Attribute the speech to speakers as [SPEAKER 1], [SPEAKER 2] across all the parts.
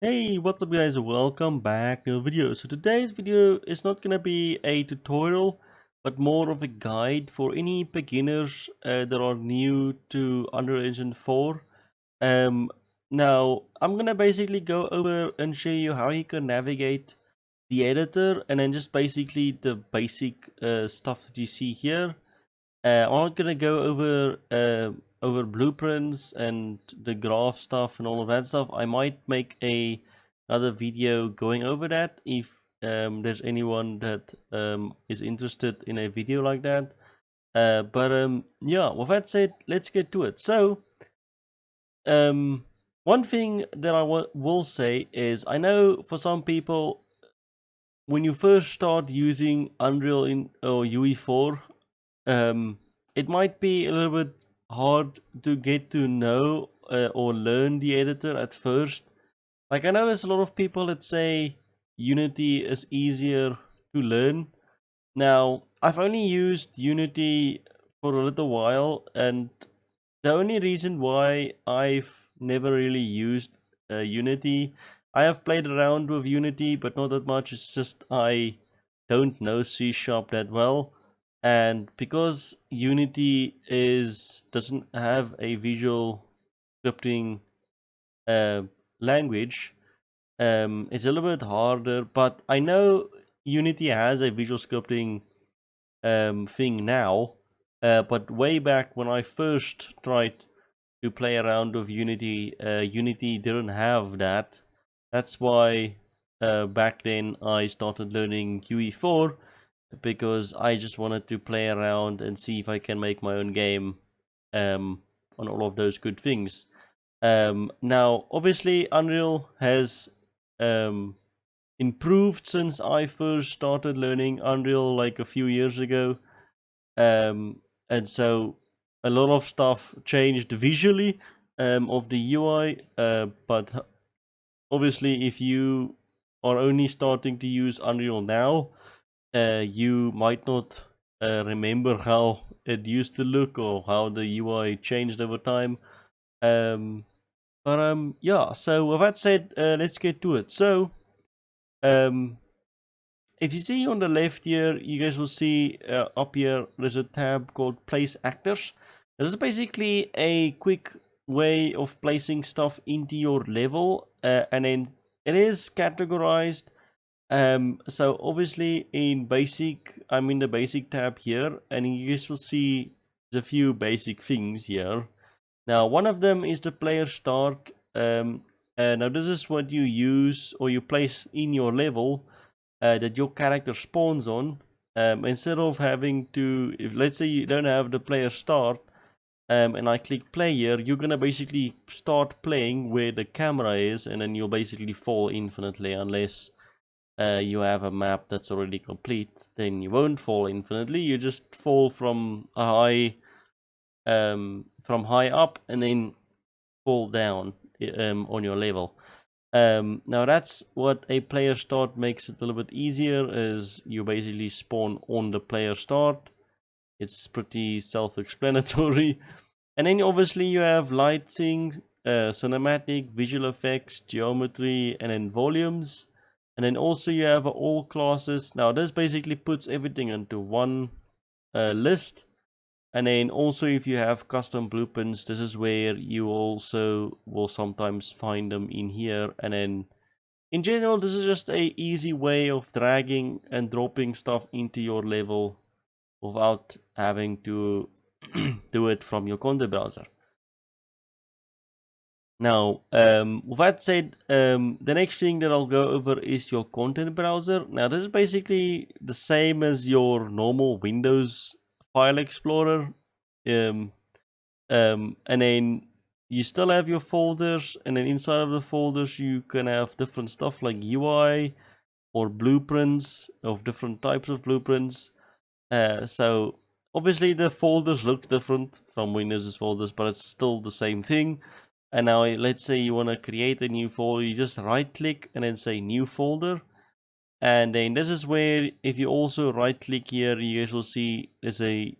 [SPEAKER 1] Hey, what's up guys? Welcome back to a video. So today's video is not gonna be a tutorial, but more of a guide for any beginners that are new to Unreal Engine 4. Um, Now, I'm gonna basically go over and show you how you can navigate the editor and then just basically the basic stuff that you see here. I'm not gonna go over blueprints and the graph stuff and all of that stuff. I might make another video going over that if there's anyone that is interested in a video like that. But yeah, with that said, let's get to it. So um, one thing that I will say is I know for some people when you first start using Unreal in or UE4, it might be a little bit hard to get to know or learn the editor at first. Like I know there's a lot of people that say Unity is easier to learn. Now, I've only used Unity for a little while, and the only reason why I've never really used Unity, I have played around with Unity, but not that much. It's just I don't know C Sharp that well, and because Unity is doesn't have a visual scripting uh, language, it's a little bit harder. But I know Unity has a visual scripting thing now, but way back when I first tried to play around with Unity, Unity didn't have that. That's why back then I started learning UE4 because I just wanted to play around and see if I can make my own game um, on all of those good things. Now, obviously, Unreal has um, improved since I first started learning Unreal like a few years ago. And so a lot of stuff changed visually of the UI, but obviously, if you are only starting to use Unreal now, you might not remember how it used to look or how the UI changed over time. Um, but yeah. So with that said, let's get to it. So um, if you see on the left here, you guys will see up here there's a tab called Place Actors. This is basically a quick way of placing stuff into your level, and then it is categorized. So obviously in basic, I'm in the basic tab here, and you guys will see a few basic things here. Now, one of them is the player start. Now this is what you use or you place in your level that your character spawns on. Instead of having to, if let's say you don't have the player start, and I click play here, you're gonna basically start playing where the camera is, and then you'll basically fall infinitely unless you have a map that's already complete. Then you won't fall infinitely. You just fall from high up, and then fall down on your level. Now that's what a player start makes it a little bit easier, is you basically spawn on the player start. It's pretty self-explanatory. And then obviously you have lighting, cinematic, visual effects, geometry, and then volumes. And then also you have all classes. Now this basically puts everything into one list. And then also if you have custom blueprints, this is where you also will sometimes find them in here. And then in general, this is just a easy way of dragging and dropping stuff into your level without having to do it from your content browser. Now, with that said, the next thing that I'll go over is your content browser. Now, this is basically the same as your normal Windows file explorer. Um, and then you still have your folders, and then inside of the folders, you can have different stuff like UI or blueprints of different types of blueprints. So obviously the folders look different from Windows folders, but it's still the same thing. And now let's say you want to create a new folder, you just right click and then say new folder. And then this is where if you also right click here, you guys will see there's a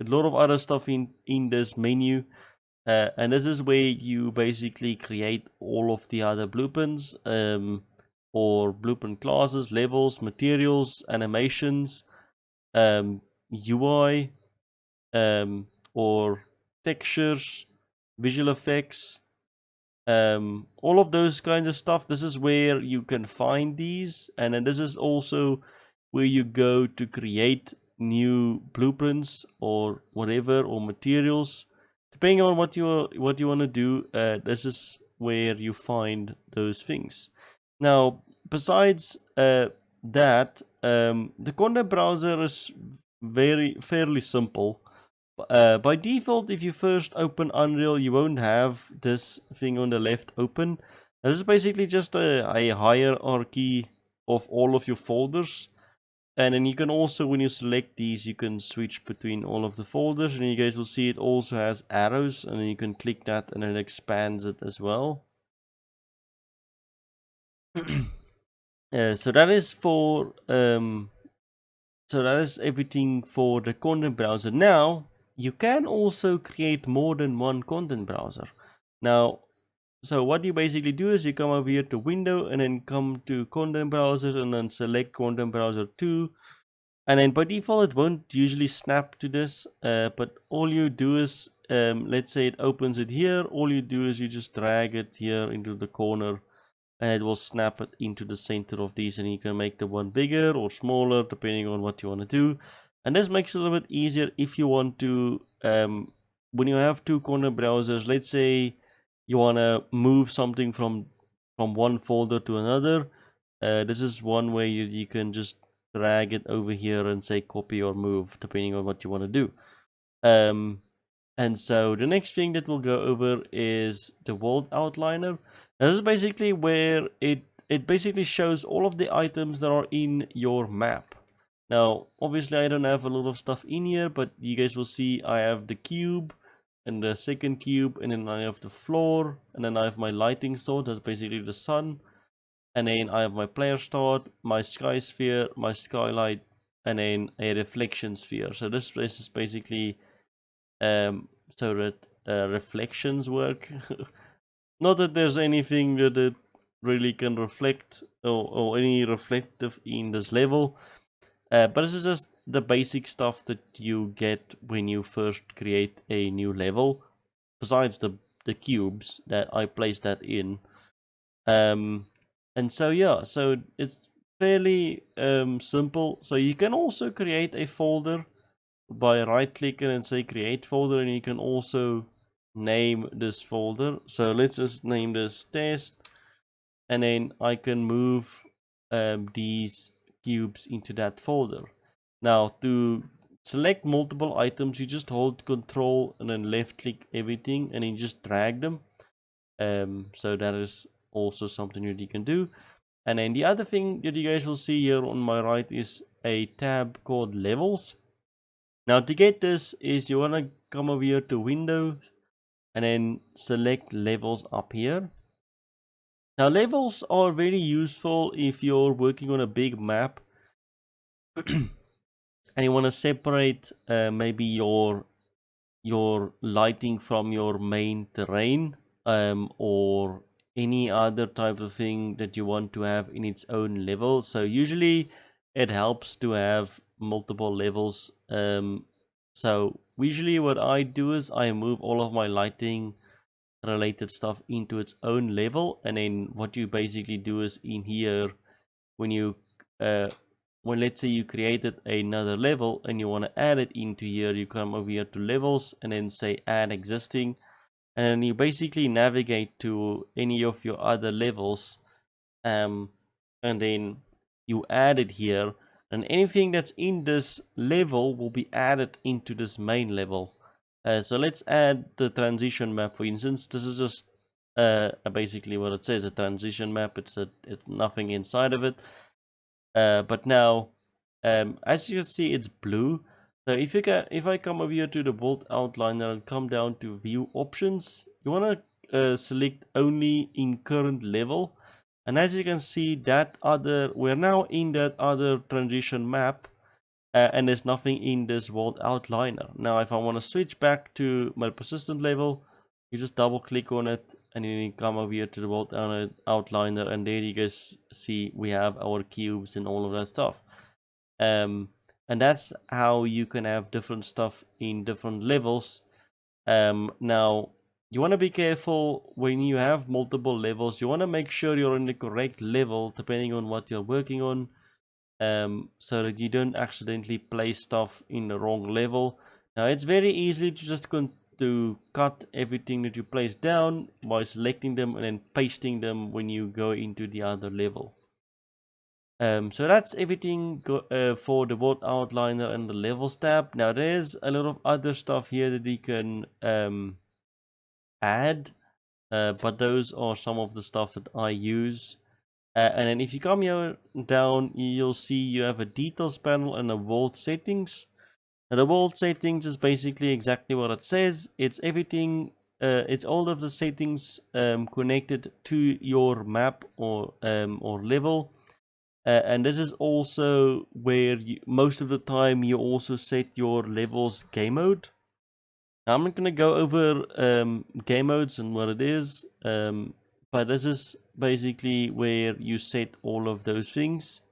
[SPEAKER 1] lot of other stuff in this menu. and this is where you basically create all of the other blueprints, or blueprint classes, levels, materials, animations, UI, or textures, visual effects, all of those kinds of stuff. This is where you can find these, and then this is also where you go to create new blueprints or whatever, or materials, depending on what you want to do. This is where you find those things. Now, besides that, the content browser is fairly simple. By default, if you first open Unreal, you won't have this thing on the left open. This is basically just a hierarchy of all of your folders. And then you can also, when you select these, you can switch between all of the folders. And you guys will see it also has arrows. And then you can click that and it expands it as well. So that is for... so that is everything for the content browser. Now, you can also create more than one content browser. Now, so what you basically do is you come over here to window and then come to content browser and then select content browser 2. And then by default, it won't usually snap to this, but all you do is, let's say it opens it here. All you do is you just drag it here into the corner and it will snap it into the center of these, and you can make the one bigger or smaller depending on what you want to do. And this makes it a little bit easier if you want to, when you have two content browsers, let's say you want to move something from one folder to another. This is one way you can just drag it over here and say copy or move depending on what you want to do. And so the next thing that we'll go over is the world outliner. Now, this is basically where it basically shows all of the items that are in your map. Now, obviously I don't have a lot of stuff in here, but you guys will see I have the cube and the second cube, and then I have the floor, and then I have my lighting source, that's basically the sun, and then I have my player start, my sky sphere, my skylight, and then a reflection sphere. So this is basically so that reflections work. Not that there's anything that it really can reflect or any reflective in this level, but this is just the basic stuff that you get when you first create a new level, besides the cubes that I placed that in. And so yeah, so it's fairly simple. So you can also create a folder by right clicking and say create folder, and you can also name this folder. So let's just name this test, and then I can move these cubes into that folder. Now, to select multiple items, you just hold control and then left click everything, and then just drag them. So that is also something that you can do. And then the other thing that you guys will see here on my right is a tab called levels. Now, to get this is you want to come over here to Windows and then select levels up here. Now, levels are very useful if you're working on a big map and you want to separate maybe your lighting from your main terrain, or any other type of thing that you want to have in its own level. So usually it helps to have multiple levels. So usually what I do is I move all of my lighting related stuff into its own level, and then what you basically do is in here, when you when let's say you created another level and you want to add it into here, you come over here to levels and then say add existing, and then you basically navigate to any of your other levels, and then you add it here, and anything that's in this level will be added into this main level. So let's add the transition map, for instance. This is just basically what it says, a transition map. It's nothing inside of it. But now, as you can see, it's blue. So if I come over here to the world outliner and come down to view options, you want to select only in current level. And as you can see, we're now in that other transition map, and there's nothing in this world outliner. Now, if I want to switch back to my persistent level, you just double click on it, and then you come over here to the world outliner, and there you guys see we have our cubes and all of that stuff. And that's how you can have different stuff in different levels. Now you want to be careful when you have multiple levels. You want to make sure you're in the correct level depending on what you're working on, so that you don't accidentally place stuff in the wrong level. Now it's very easy to just to cut everything that you place down by selecting them and then pasting them when you go into the other level. So that's everything for the world outliner and the levels tab. Now there's a lot of other stuff here that you can add, but those are some of the stuff that I use. And then if you come here down, you'll see you have a details panel and a world settings. Now the world settings is basically exactly what it says. It's everything, it's all of the settings connected to your map or level. And this is also where most of the time you also set your levels game mode. Now, I'm not going to go over game modes and what it is, but this is basically where you set all of those things.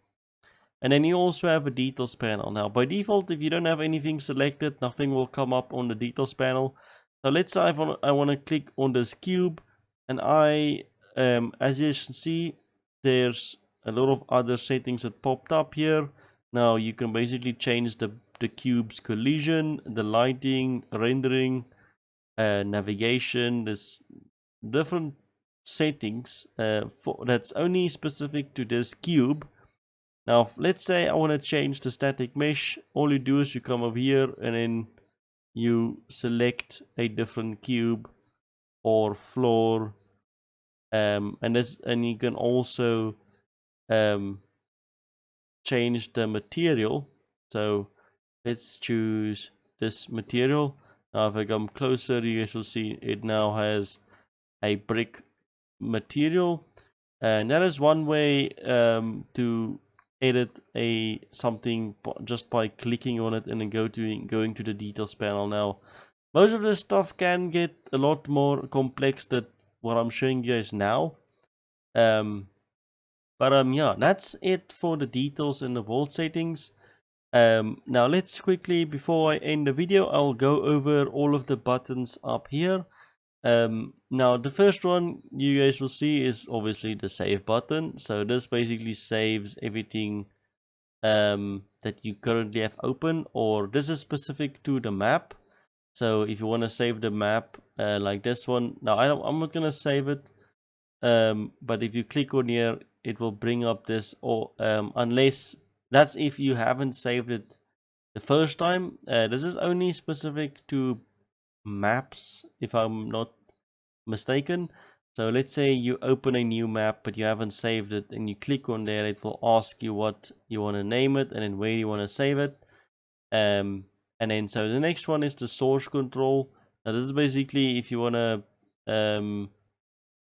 [SPEAKER 1] And then you also have a details panel. Now, by default, if you don't have anything selected, nothing will come up on the details panel. So let's say I want to click on this cube, and as you can see, there's a lot of other settings that popped up here. Now you can basically change the cube's collision, the lighting, rendering, navigation. There's different settings that's only specific to this cube. Now let's say I want to change the static mesh. All you do is you come over here and then you select a different cube or floor, and you can also change the material. So let's choose this material. Now if I come closer, you guys will see it now has a brick material, and that is one way to edit something just by clicking on it and then going to the details panel. Now most of this stuff can get a lot more complex than what I'm showing you guys now, but yeah, that's it for the details in the world settings. Now let's quickly, before I end the video, I'll go over all of the buttons up here. Now the first one you guys will see is obviously the save button. So this basically saves everything that you currently have open, or this is specific to the map. So if you want to save the map like this one, now I'm not gonna save it, but if you click on here, it will bring up this, or unless that's if you haven't saved it the first time. This is only specific to maps, if I'm not mistaken. So let's say you open a new map but you haven't saved it, and you click on there, it will ask you what you want to name it and then where you want to save it. And then so the next one is the source control. Now this is basically if you want to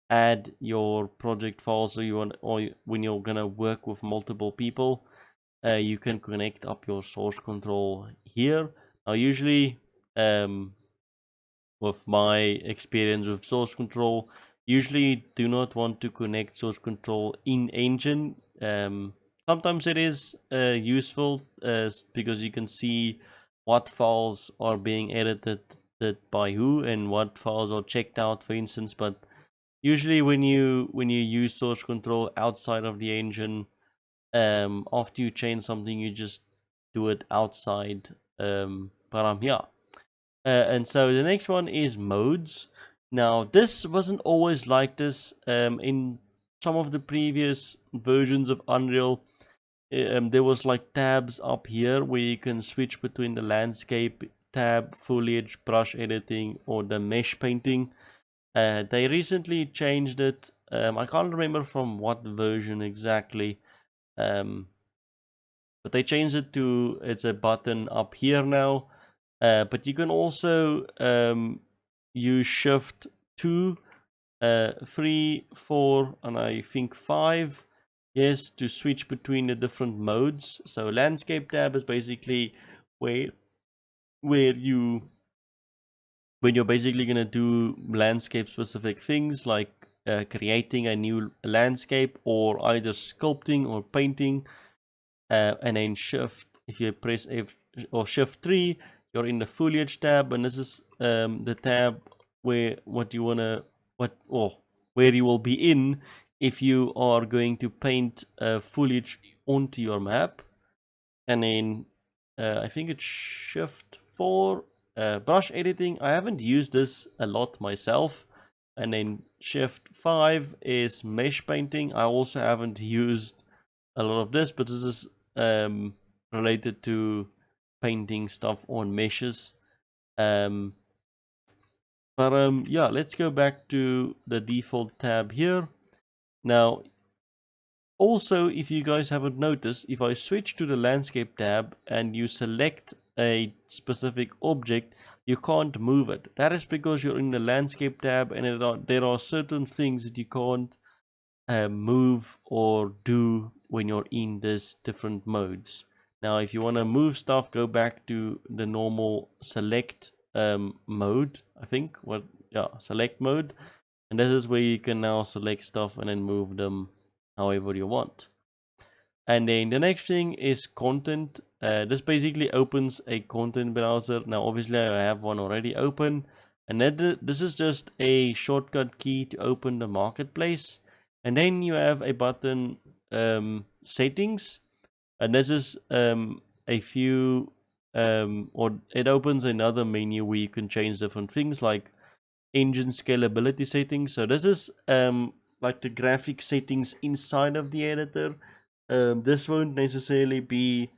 [SPEAKER 1] add your project files, or when you're gonna work with multiple people, you can connect up your source control here. Now usually with my experience with source control, usually do not want to connect source control in engine. Sometimes it is useful because you can see what files are being edited by who and what files are checked out, for instance. But usually when you use source control outside of the engine, after you change something, you just do it outside. Yeah. And so the next one is modes. Now this wasn't always like this. In some of the previous versions of Unreal, there was like tabs up here where you can switch between the landscape tab, foliage, brush editing, or the mesh painting. They recently changed it. I can't remember from what version exactly, but they changed it to it's a button up here now. But you can also use shift 2, 3, 4, and I think 5, yes, to switch between the different modes. So landscape tab is basically where you when you're basically going to do landscape specific things like creating a new landscape or either sculpting or painting, and then shift, if you press F or shift 3, you're in the foliage tab, and this is the tab where what you want to where you will be in if you are going to paint foliage onto your map. And then I think it's shift 4, brush editing. I haven't used this a lot myself. And then shift 5 is mesh painting. I also haven't used a lot of this, but this is related to painting stuff on meshes. Yeah, let's go back to the default tab here. Now, also, if you guys haven't noticed, if I switch to the landscape tab and you select a specific object, you can't move it. That is because you're in the landscape tab, and there are certain things that you can't move or do when you're in these different modes. Now, if you want to move stuff, go back to the normal select mode, I think. Select mode. And this is where you can now select stuff and then move them however you want. And then the next thing is content. This basically opens a content browser. Now, obviously, I have one already open. And then this is just a shortcut key to open the marketplace. And then you have a button, settings. And this is a few, or it opens another menu where you can change different things like engine scalability settings. So this is like the graphic settings inside of the editor. This won't necessarily be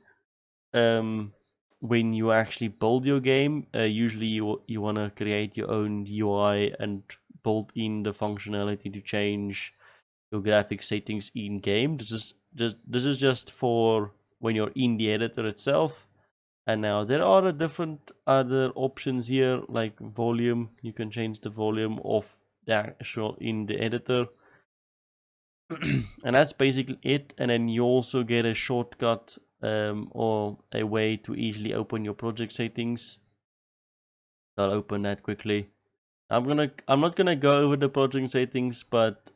[SPEAKER 1] when you actually build your game. Usually you want to create your own UI and build in the functionality to change your graphic settings in game. This is just for when you're in the editor itself. And now there are different other options here, like volume. You can change the volume of the actual in the editor. And that's basically it. And then you also get a shortcut or a way to easily open your project settings. So I'll open that quickly. I'm not gonna go over the project settings, but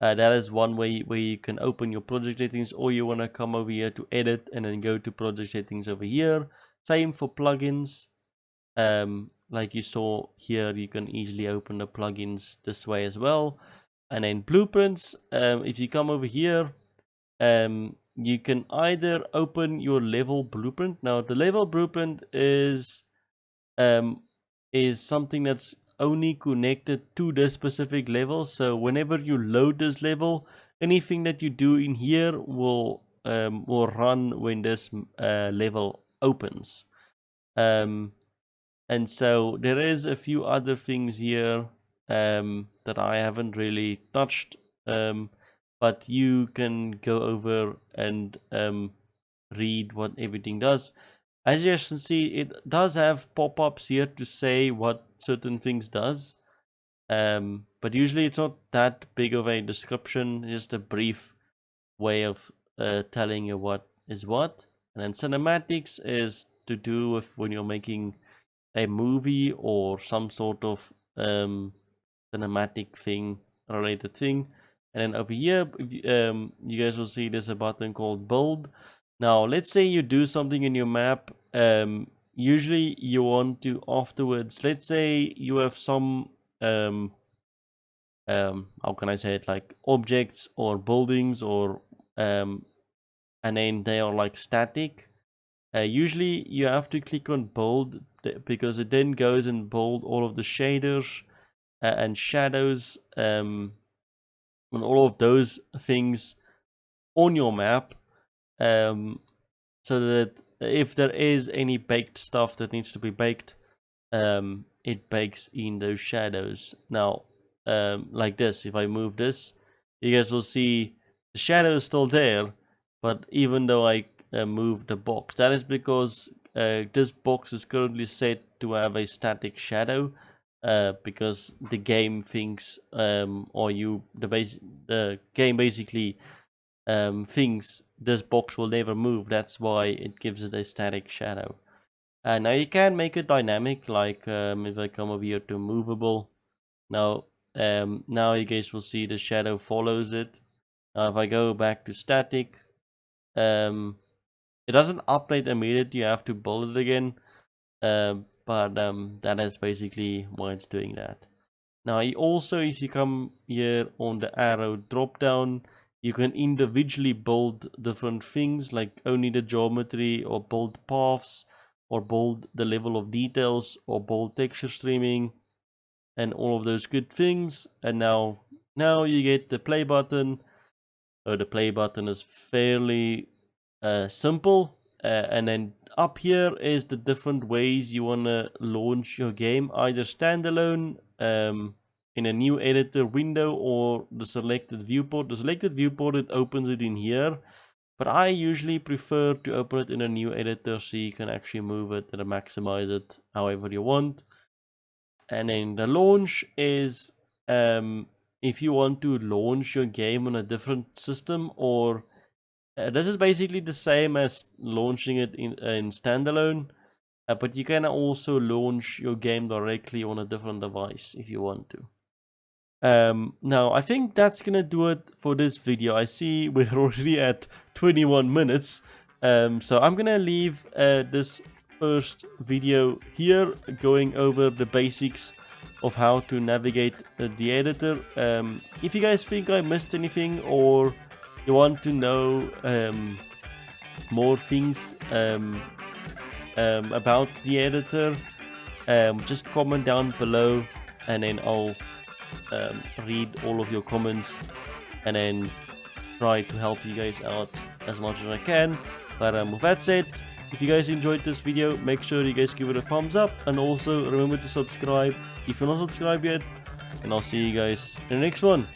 [SPEAKER 1] that is one way where you can open your project settings, or you want to come over here to edit and then go to project settings over here. Same for plugins. Like you saw here, you can easily open the plugins this way as well. And then blueprints, if you come over here, you can either open your level blueprint. Now the level blueprint is something that's only connected to the specific level. So whenever you load this level, anything that you do in here will run when this level opens. And so there is a few other things here that I haven't really touched, but you can go over and read what everything does. As you can see, it does have pop-ups here to say what certain things does, but usually it's not that big of a description, just a brief way of telling you what is what. And then cinematics is to do with when you're making a movie or some sort of cinematic thing, related thing. And then over here, you guys will see there's a button called build. Now, let's say you do something in your map. Usually you want to afterwards, let's say you have some, how can I say it, like objects or buildings or, and then they are like static. Usually you have to click on build because it then goes and build all of the shaders and shadows and all of those things on your map, so that if there is any baked stuff that needs to be baked, it bakes in those shadows. Now, like this, if I move this, you guys will see the shadow is still there, but even though I move the box, that is because this box is currently set to have a static shadow, because the game thinks, the game basically thinks this box will never move. That's why it gives it a static shadow. Now you can make it dynamic, like if I come over here to movable. Now, now you guys will see the shadow follows it. Now if I go back to static, it doesn't update immediately, you have to build it again. But that is basically why it's doing that. Now also, if you come here on the arrow drop down, you can individually build different things, like only the geometry, or build paths, or build the level of details, or build texture streaming, and all of those good things. And now you get the play button. The play button is fairly simple. And then up here is the different ways you want to launch your game, either standalone, in a new editor window, or the selected viewport. The selected viewport, it opens it in here, but I usually prefer to open it in a new editor so you can actually move it and maximize it however you want. And then the launch is if you want to launch your game on a different system, or this is basically the same as launching it in standalone, but you can also launch your game directly on a different device if you want to. Now I think that's gonna do it for this video. I see we're already at 21 minutes, so I'm gonna leave this first video here, going over the basics of how to navigate the editor. If you guys think I missed anything, or you want to know more things about the editor, just comment down below, and then I'll read all of your comments and then try to help you guys out as much as I can. But with that said, if you guys enjoyed this video, make sure you guys give it a thumbs up, and also remember to subscribe if you're not subscribed yet, and I'll see you guys in the next one.